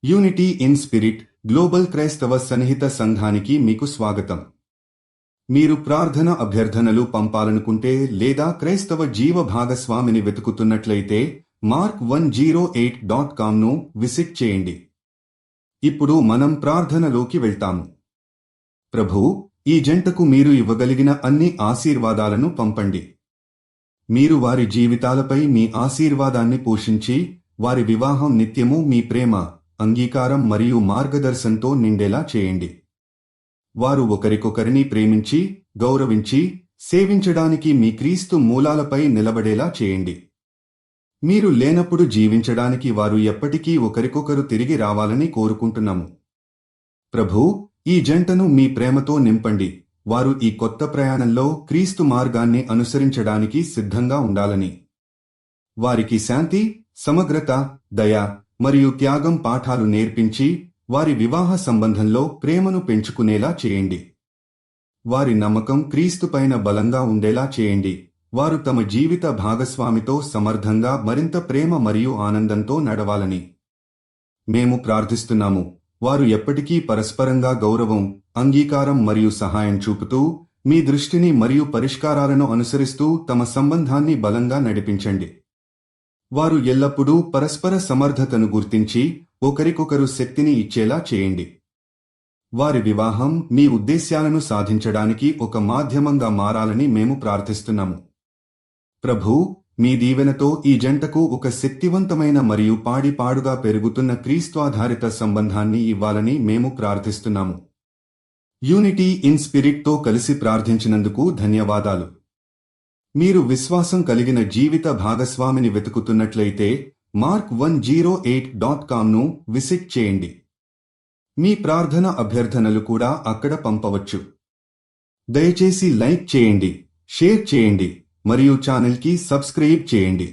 Unity in spirit global క్రైస్తవ సన్నిహిత సంఘానికి మీకు స్వాగతం. మీరు ప్రార్థన అభ్యర్థనలు పంపాలనుకుంటే లేదా క్రైస్తవ జీవ భాగస్వామిని వెతుకుతున్నట్లయితే mark108.comను విజిట్ చేయండి. ఇప్పుడు మనం ప్రార్థనలోకి వెళ్తాము. ప్రభూ, ఈ జంటకు మీరు ఇవ్వగలిగిన అన్ని ఆశీర్వాదాలను పంపండి. మీరు వారి జీవితాలపై మీ ఆశీర్వాదాన్ని పోషించి వారి వివాహం నిత్యము మీ ప్రేమ, అంగీకారం మరియు మార్గదర్శనంతో నిండేలా చేయండి. వారు ఒకరికొకరిని ప్రేమించి, గౌరవించి, సేవించడానికి మీ క్రీస్తు మూలాలపై నిలబడేలా చేయండి. మీరు లేనప్పుడు జీవించడానికి వారు ఎప్పటికీ ఒకరికొకరు తిరిగి రావాలని కోరుకుంటున్నాము. ప్రభూ, ఈ జంటను మీ ప్రేమతో నింపండి. వారు ఈ కొత్త ప్రయాణంలో క్రీస్తు మార్గాన్ని అనుసరించడానికి సిద్ధంగా ఉండాలని. వారికి శాంతి, సమగ్రత, దయ మరియు త్యాగం పాఠాలు నేర్పించి వారి వివాహ సంబంధంలో ప్రేమను పెంచుకునేలా చేయండి. వారి నమ్మకం క్రీస్తుపైన బలంగా ఉండేలా చేయండి. వారు తమ జీవిత భాగస్వామితో సమర్థంగా మరింత ప్రేమ మరియు ఆనందంతో నడవాలని మేము ప్రార్థిస్తున్నాము. వారు ఎప్పటికీ పరస్పరంగా గౌరవం, అంగీకారం మరియు సహాయం చూపుతూ మీ దృష్టిని మరియు పరిష్కారాలను అనుసరిస్తూ తమ సంబంధాన్ని బలంగా నడిపించండి. వారు ఎల్లప్పుడూ పరస్పర సమర్థతను గుర్తించి ఒకరికొకరు శక్తిని ఇచ్చేలా చేయండి. వారి వివాహం మీ ఉద్దేశ్యాలను సాధించడానికి ఒక మాధ్యమంగా మారాలని మేము ప్రార్థిస్తున్నాము. ప్రభూ, మీ దీవెనతో ఈ జంటకు ఒక శక్తివంతమైన మరియు పాడిపాడుగా పెరుగుతున్న క్రీస్తుఆధారిత సంబంధాన్ని ఇవ్వాలని మేము ప్రార్థిస్తున్నాము. యూనిటీ ఇన్ స్పిరిట్తో కలిసి ప్రార్థించినందుకు ధన్యవాదాలు. మీరు విశ్వాసం కలిగిన జీవిత భాగస్వామిని వెతుకుతున్నట్లయితే mark108.comను విజిట్ చేయండి. మీ ప్రార్థన అభ్యర్థనలు కూడా అక్కడ పంపవచ్చు. దయచేసి లైక్ చేయండి, షేర్ చేయండి మరియు ఛానల్కి సబ్స్క్రైబ్ చేయండి.